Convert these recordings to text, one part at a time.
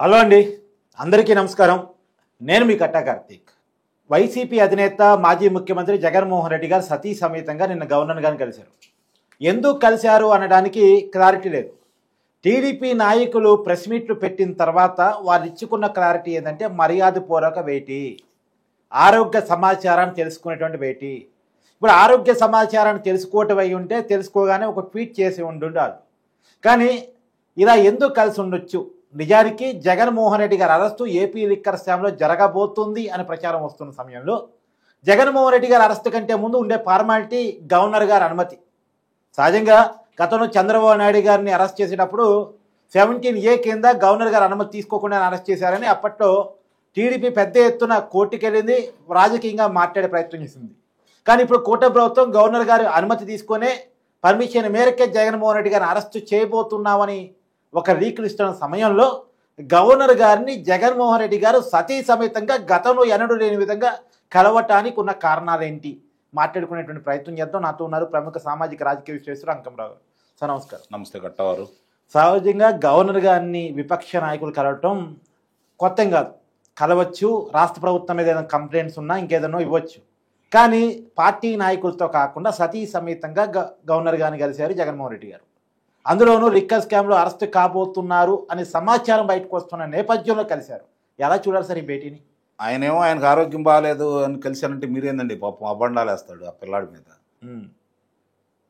Hello అండి, అందరికీ నమస్కారం. నేను మీ కట్టా కార్తీక్. వైసీపీ అధినేత మాజీ ముఖ్యమంత్రి జగన్మోహన్ రెడ్డి గారు సతీ సమేతంగా నిన్న గవర్నర్ గారిని కలిశారు. ఎందుకు కలిశారు అనడానికి క్లారిటీ లేదు. టీడీపీ నాయకులు ప్రెస్ మీట్లు పెట్టిన తర్వాత వాళ్ళు ఇచ్చుకున్న క్లారిటీ ఏంటంటే మర్యాదపూర్వక భేటీ, ఆరోగ్య సమాచారాన్ని తెలుసుకునేటువంటి భేటీ. ఇప్పుడు ఆరోగ్య సమాచారాన్ని తెలుసుకోవటం అయి ఉంటే తెలుసుకోగానే ఒక ట్వీట్ చేసి ఉండాలి. కానీ ఇలా ఎందుకు కలిసి ఉండొచ్చు? నిజానికి జగన్మోహన్ రెడ్డి గారి అరెస్టు ఏపీ లిక్కర్ స్కామ్లో జరగబోతుంది అని ప్రచారం వస్తున్న సమయంలో జగన్మోహన్ రెడ్డి గారి అరెస్టు కంటే ముందు ఉండే ఫార్మాలిటీ గవర్నర్ గారి అనుమతి. సహజంగా గతంలో చంద్రబాబు నాయుడు గారిని అరెస్ట్ చేసేటప్పుడు 17A కింద గవర్నర్ గారు అనుమతి తీసుకోకుండా అరెస్ట్ చేశారని అప్పట్లో టీడీపీ పెద్ద ఎత్తున కోర్టుకు వెళ్ళింది, రాజకీయంగా మాట్లాడే ప్రయత్నం చేసింది. కానీ ఇప్పుడు కూటమి ప్రభుత్వం గవర్నర్ గారు అనుమతి తీసుకునే పర్మిషన్ మేరకే జగన్మోహన్ రెడ్డి గారిని అరెస్టు చేయబోతున్నామని ఒక లీకులు ఇస్తున్న సమయంలో గవర్నర్ గారిని జగన్మోహన్ రెడ్డి గారు సతీ సమేతంగా గతంలో ఎన్నడూ లేని విధంగా కలవటానికి ఉన్న కారణాలేంటి మాట్లాడుకునేటువంటి ప్రయత్నం చేద్దాం. నాతో ఉన్నారు ప్రముఖ సామాజిక రాజకీయ విశ్లేషకులు అంకమరావు గారు. సార్ నమస్కారం. నమస్తే కట్టవారు. సహజంగా గవర్నర్ గారిని విపక్ష నాయకులు కలవటం కొత్త కాదు, కలవచ్చు. రాష్ట్ర ప్రభుత్వం మీద ఏదైనా కంప్లైంట్స్ ఉన్నా ఇంకేదైనా ఇవ్వచ్చు. కానీ పార్టీ నాయకులతో కాకుండా సతీ సమేతంగా గవర్నర్ గారిని కలిశారు జగన్మోహన్ రెడ్డి గారు. అందులోనూ లిక్కర్ స్కామ్లో అరెస్ట్ కాబోతున్నారు అనే సమాచారం బయటకు వస్తున్న నేపథ్యంలో కలిశారు. ఎలా చూడాలి సార్ ఈ భేటీని? ఆయనేమో ఆయనకు ఆరోగ్యం బాగాలేదు అని కలిశానంటే మీరేందండి పాపం అబండాలు వేస్తాడు ఆ పిల్లాడి మీద.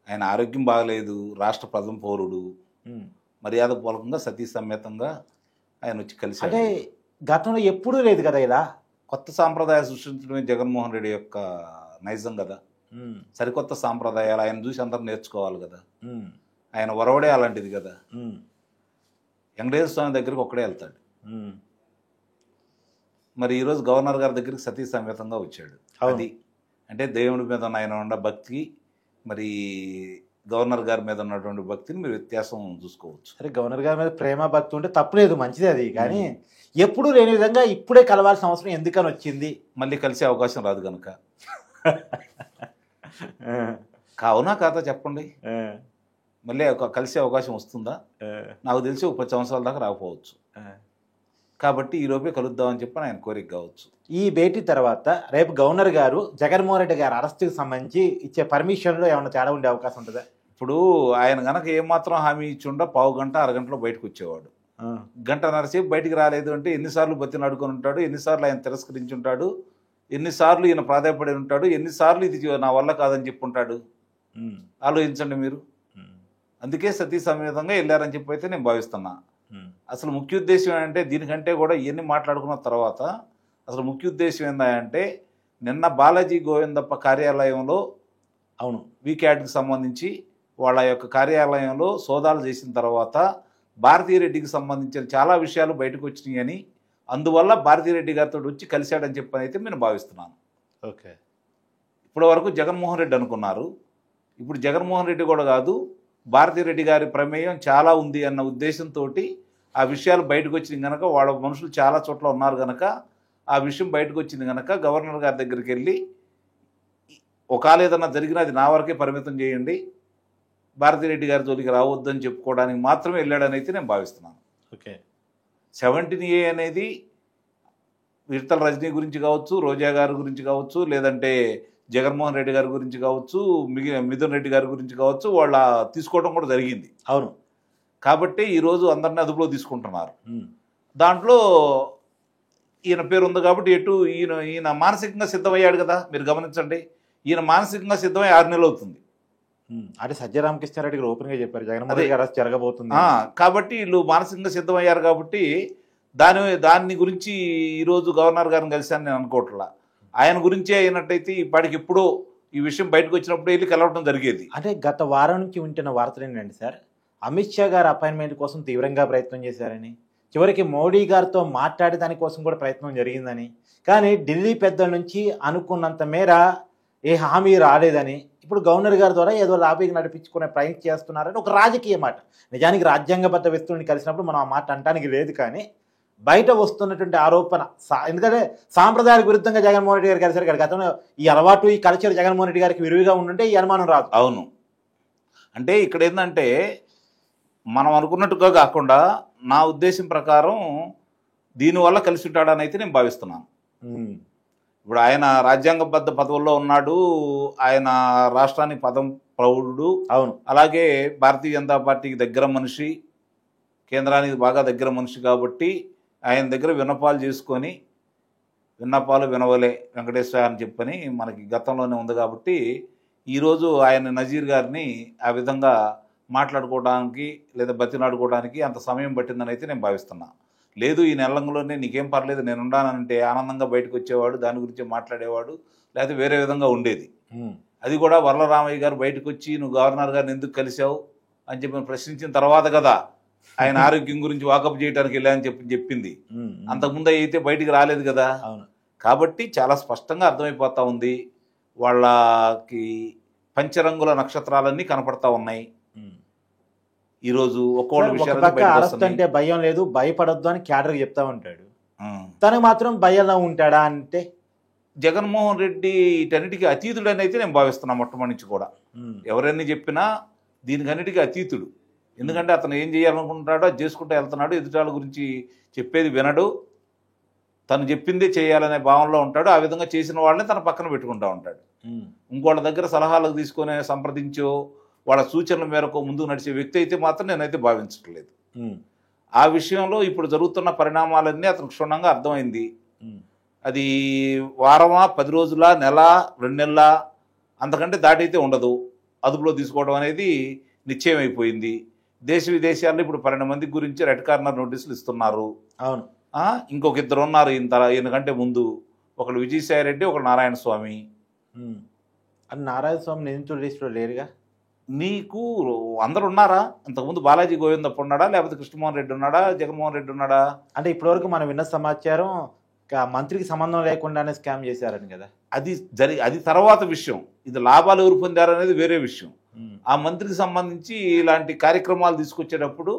ఆయన ఆరోగ్యం బాగలేదు, రాష్ట్ర ప్రథమ పౌరుడు, మర్యాద పూర్వకంగా సతీ సమేతంగా ఆయన వచ్చి కలిశాడు. అంటే గతంలో ఎప్పుడూ లేదు కదా ఇలా. కొత్త సాంప్రదాయాలు సృష్టించడమే జగన్మోహన్ రెడ్డి యొక్క నైజం కదా. సరికొత్త సాంప్రదాయాలు ఆయన చూసి అందరూ నేర్చుకోవాలి కదా. ఆయన వరవడే అలాంటిది కదా. వెంకటేశ్వర స్వామి దగ్గరికి ఒక్కడే వెళ్తాడు. మరి ఈరోజు గవర్నర్ గారి దగ్గరికి సతీ సమేతంగా వచ్చాడు. అది అంటే దేవుడి మీద ఆయన ఉన్న భక్తి, మరి గవర్నర్ గారి మీద ఉన్నటువంటి భక్తిని మీరు వ్యత్యాసం చూసుకోవచ్చు. సరే, గవర్నర్ గారి మీద ప్రేమ భక్తి ఉంటే తప్పులేదు, మంచిది అది. కానీ ఎప్పుడు లేని విధంగా ఇప్పుడే కలవాల్సిన అవసరం ఎందుకని వచ్చింది? మళ్ళీ కలిసే అవకాశం రాదు కనుక. కావునా కాదా చెప్పండి. మళ్ళీ కలిసే అవకాశం వస్తుందా? నాకు తెలిసి ఒక 10 సంవత్సరాల దాకా రాకపోవచ్చు. కాబట్టి ఈరోజే కలుద్దామని చెప్పి ఆయన కోరిక కావచ్చు. ఈ భేటీ తర్వాత రేపు గవర్నర్ గారు జగన్మోహన్ రెడ్డి గారి అరెస్టుకి సంబంధించి ఇచ్చే పర్మిషన్లో ఏమైనా తేడా ఉండే అవకాశం ఉంటుందా? ఇప్పుడు ఆయన కనుక ఏమాత్రం హామీ ఇచ్చిండో పావు గంట అరగంటలో బయటకు వచ్చేవాడు. గంటన్నర సేపు బయటికి రాలేదు అంటే ఎన్నిసార్లు బతిని అడుకొని ఉంటాడు, ఎన్నిసార్లు ఆయన తిరస్కరించి ఉంటాడు, ఎన్నిసార్లు ఈయన ప్రాధాయపడి ఉంటాడు, ఎన్నిసార్లు ఇది నా వల్ల కాదని చెప్పుంటాడు. ఆలోచించండి మీరు. అందుకే సతీ సమేతంగా వెళ్ళారని చెప్పి అయితే నేను భావిస్తున్నా. అసలు ముఖ్య ఉద్దేశం ఏంటంటే దీనికంటే కూడా ఇవన్నీ మాట్లాడుకున్న తర్వాత అసలు ముఖ్య ఉద్దేశం ఏంటంటే నిన్న బాలాజీ గోవిందప్ప కార్యాలయంలో వీక్యాట్కి సంబంధించి వాళ్ళ యొక్క కార్యాలయంలో సోదాలు చేసిన తర్వాత భారతీరెడ్డికి సంబంధించిన చాలా విషయాలు బయటకు వచ్చినాయి అని, అందువల్ల భారతీరెడ్డి గారితో వచ్చి కలిశాడని చెప్పని అయితే నేను భావిస్తున్నాను. ఓకే, ఇప్పటి వరకు జగన్మోహన్ రెడ్డి అనుకున్నారు, ఇప్పుడు జగన్మోహన్ రెడ్డి కూడా కాదు, భారతీరెడ్డి గారి ప్రమేయం చాలా ఉంది అన్న ఉద్దేశంతో ఆ విషయాలు బయటకు వచ్చింది కనుక, వాళ్ళ మనుషులు చాలా చోట్ల ఉన్నారు కనుక ఆ విషయం బయటకు వచ్చింది కనుక గవర్నర్ గారి దగ్గరికి వెళ్ళి ఒకవేళ ఏదన్నా జరిగినా అది నా వరకే పరిమితం చేయండి, భారతీరెడ్డి గారి జోలికి రావద్దని చెప్పుకోవడానికి మాత్రమే వెళ్ళాడని అయితే నేను భావిస్తున్నాను. ఓకే, 17A అనేది విడతల రజనీ గురించి కావచ్చు, రోజా గారి గురించి కావచ్చు, లేదంటే జగన్మోహన్ రెడ్డి గారి గురించి కావచ్చు, మిథున్ రెడ్డి గారి గురించి కావచ్చు, వాళ్ళ తీసుకోవడం కూడా జరిగింది. అవును. కాబట్టి ఈరోజు అందరినీ అదుపులో తీసుకుంటున్నారు. దాంట్లో ఈయన పేరు ఉంది కాబట్టి ఈయన మానసికంగా సిద్ధమయ్యాడు కదా. మీరు గమనించండి, ఈయన మానసికంగా సిద్ధమై 6 నెలలు అవుతుంది. అంటే సజ్జరామకృష్ణారెడ్డి గారు ఓపెన్గా చెప్పారు జగన్మోహన్ రెడ్డి గారు జరగబోతుంది. కాబట్టి వీళ్ళు మానసికంగా సిద్ధమయ్యారు కాబట్టి దాని గురించి ఈరోజు గవర్నర్ గారిని కలిశాను నేను అనుకోవట్లా. ఆయన గురించే అయినట్టయితే ఇప్పటికి ఎప్పుడో ఈ విషయం బయటకు వచ్చినప్పుడు వెళ్ళి కలవడం జరిగేది. అంటే గత వారం నుంచి వింటున్న వార్తలు ఏంటండి సార్, అమిత్ షా గారు అపాయింట్మెంట్ కోసం తీవ్రంగా ప్రయత్నం చేశారని, చివరికి మోడీ గారితో మాట్లాడే దానికోసం కూడా ప్రయత్నం జరిగిందని, కానీ ఢిల్లీ పెద్దల నుంచి అనుకున్నంత మేర ఏ హామీ రాలేదని, ఇప్పుడు గవర్నర్ గారి ద్వారా ఏదో లాబీకి నడిపించుకునే ప్రయత్నం చేస్తున్నారని ఒక రాజకీయ మాట. నిజానికి రాజ్యాంగబద్ధ వ్యక్తులని కలిసినప్పుడు మనం ఆ మాట అనడానికి లేదు, కానీ బయట వస్తున్నటువంటి ఆరోపణ ఎందుకంటే సాంప్రదాయాలకు విరుద్ధంగా జగన్మోహన్ రెడ్డి గారు కలిసారు కదా. గతంలో ఈ అలవాటు ఈ కల్చర్ జగన్మోహన్ రెడ్డి గారికి విరివిగా ఉండుంటే ఈ అనుమానం రాదు. అవును, అంటే ఇక్కడ ఏంటంటే మనం అనుకున్నట్టుగా కాకుండా నా ఉద్దేశం ప్రకారం దీనివల్ల కలిసి ఉంటాడని అయితే నేను భావిస్తున్నాను. ఇప్పుడు ఆయన రాజ్యాంగబద్ధ పదవుల్లో ఉన్నాడు, ఆయన రాష్ట్రానికి పదం ప్రౌఢుడు, అవును, అలాగే భారతీయ జనతా పార్టీకి దగ్గర మనిషి, కేంద్రానికి బాగా దగ్గర మనిషి కాబట్టి ఆయన దగ్గర విన్నపాలు చేసుకొని విన్నపాలు వినవలే వెంకటేశ్వర అని చెప్పని మనకి గతంలోనే ఉంది కాబట్టి ఈరోజు ఆయన నజీర్ గారిని ఆ విధంగా మాట్లాడుకోవడానికి లేదా బతినాడుకోవడానికి అంత సమయం పట్టిందని అయితే నేను భావిస్తున్నా. లేదు ఈ నెలంలోనే నీకేం పర్లేదు నేను ఉండానంటే ఆనందంగా బయటకు వచ్చేవాడు, దాని గురించి మాట్లాడేవాడు, లేకపోతే వేరే విధంగా ఉండేది. అది కూడా వరలరామయ్య గారు బయటకు వచ్చి నువ్వు గవర్నర్ గారిని ఎందుకు కలిసావు అని చెప్పి ప్రశ్నించిన తర్వాత కదా ఆయన ఆరోగ్యం గురించి వాకప్ చేయడానికి వెళ్ళాలని చెప్పింది. అంతకుముందు అయితే బయటికి రాలేదు కదా. కాబట్టి చాలా స్పష్టంగా అర్థమైపోతా ఉంది, వాళ్ళకి పంచరంగుల నక్షత్రాలన్నీ కనపడతా ఉన్నాయి. ఈరోజు అంటే భయం లేదు, భయపడొద్దు అని క్యాడర్ చెప్తా ఉంటాడు, తను మాత్రం భయంలో ఉంటాడా అంటే జగన్మోహన్ రెడ్డి వీటన్నిటికీ అతీతుడని అయితే నేను భావిస్తున్నా. మొట్టమొదటి నుంచి కూడా ఎవరన్నీ చెప్పినా దీనికన్నిటికీ అతీతుడు. ఎందుకంటే అతను ఏం చేయాలనుకుంటాడో అది చేసుకుంటూ వెళ్తున్నాడు, ఎదుటాల గురించి చెప్పేది వినడు, తను చెప్పిందే చేయాలనే భావనలో ఉంటాడు. ఆ విధంగా చేసిన వాళ్ళని తన పక్కన పెట్టుకుంటూ ఉంటాడు. ఇంకోళ్ళ దగ్గర సలహాలకు తీసుకొని సంప్రదించో వాళ్ళ సూచనల మేరకు ముందుకు నడిచే వ్యక్తి అయితే మాత్రం నేనైతే భావించట్లేదు. ఆ విషయంలో ఇప్పుడు జరుగుతున్న పరిణామాలన్నీ అతనికి క్షుణ్ణంగా అర్థమైంది. అది వారమా, 10 రోజుల, నెల, 2 నెలల అంతకంటే దాటైతే ఉండదు. అదుపులో తీసుకోవడం అనేది నిశ్చయమైపోయింది. దేశ విదేశాల్లో ఇప్పుడు 12 మంది గురించి రెడ్ కార్నర్ నోటీసులు ఇస్తున్నారు. అవును, ఇంకొక 2 ఉన్నారు ఈయనకంటే ముందు, ఒకళ్ళు విజయసాయి రెడ్డి, ఒకళ్ళు నారాయణ స్వామి. నారాయణ స్వామి నిందితుడు లిస్టులో లేరుగా. నీకు అందరు ఉన్నారా? అంతకుముందు బాలాజీ గోవిందప్ప ఉన్నాడా, లేకపోతే కృష్ణమోహన్ రెడ్డి ఉన్నాడా, జగన్మోహన్ రెడ్డి ఉన్నాడా? అంటే ఇప్పటివరకు మనం విన్న సమాచారం మంత్రికి సంబంధం లేకుండానే స్కామ్ చేశారని కదా. అది తర్వాత విషయం. ఇది లాభాలు ఎవరు పొందారు అనేది వేరే విషయం. ఆ మంత్రికి సంబంధించి ఇలాంటి కార్యక్రమాలు తీసుకొచ్చేటప్పుడు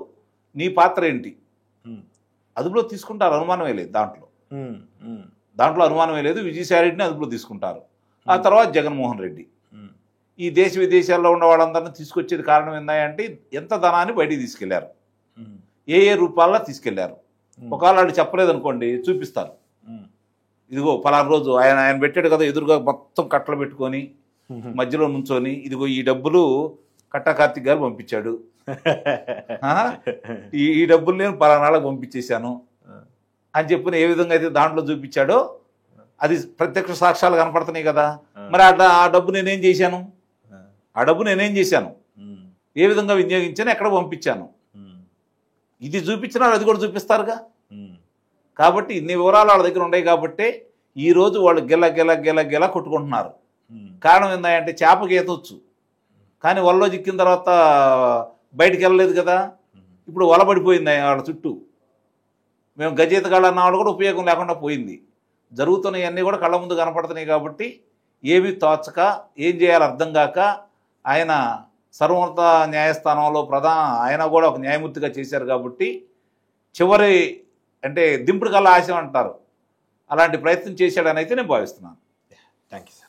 నీ పాత్ర ఏంటి అదుపులో తీసుకుంటారు, అనుమానమే లేదు. దాంట్లో అనుమానమే లేదు. విజయసాయి రెడ్డిని అదుపులో తీసుకుంటారు. ఆ తర్వాత జగన్మోహన్ రెడ్డి. ఈ దేశ విదేశాల్లో ఉన్న వాళ్ళందరినీ తీసుకొచ్చేది కారణం ఏంటంటే ఎంత ధనాన్ని బయటికి తీసుకెళ్లారు, ఏ రూపాల్లో తీసుకెళ్లారు. ఒకవేళ వాళ్ళు చెప్పలేదు అనుకోండి, చూపిస్తారు. ఇదిగో పలానా రోజు ఆయన పెట్టాడు కదా, ఎదురుగా మొత్తం కట్టలు పెట్టుకొని మధ్యలో నుంచొని, ఇదిగో ఈ డబ్బులు కట్టా కార్తిక్ గారు పంపించాడు, ఈ డబ్బులు నేను పలానాళ్ళకి పంపించేశాను అని చెప్పిన ఏ విధంగా అయితే దాంట్లో చూపించాడో అది ప్రత్యక్ష సాక్ష్యాలు కనపడుతున్నాయి కదా. మరి ఆ డబ్బు నేనేం చేశాను, ఏ విధంగా వినియోగించాను, ఎక్కడ పంపించాను, ఇది చూపించినా అది కూడా చూపిస్తారుగా. కాబట్టి ఇన్ని వివరాలు వాళ్ళ దగ్గర ఉన్నాయి కాబట్టి ఈరోజు వాళ్ళు గెల కొట్టుకుంటున్నారు. కారణం ఏంటంటే చేపకి ఈతొచ్చు కానీ వలలో చిక్కిన తర్వాత బయటికి వెళ్ళలేదు కదా. ఇప్పుడు వల పడిపోయింది వాళ్ళ చుట్టూ. మేము గజేతగాళ్ళు అన్న వాళ్ళు కూడా ఉపయోగం లేకుండా పోయింది. జరుగుతున్నవన్నీ కూడా కళ్ళ ముందు కనపడుతున్నాయి కాబట్టి ఏమీ తోచక, ఏం చేయాలో అర్థం కాక ఆయన సర్వోన్నత న్యాయస్థానంలో ఆయన కూడా ఒక న్యాయమూర్తిగా చేశారు కాబట్టి చివరి అంటే దింపుడు కల్లా ఆశ అంటారు, అలాంటి ప్రయత్నం చేశాడని అయితే నేను భావిస్తున్నాను. Thank you.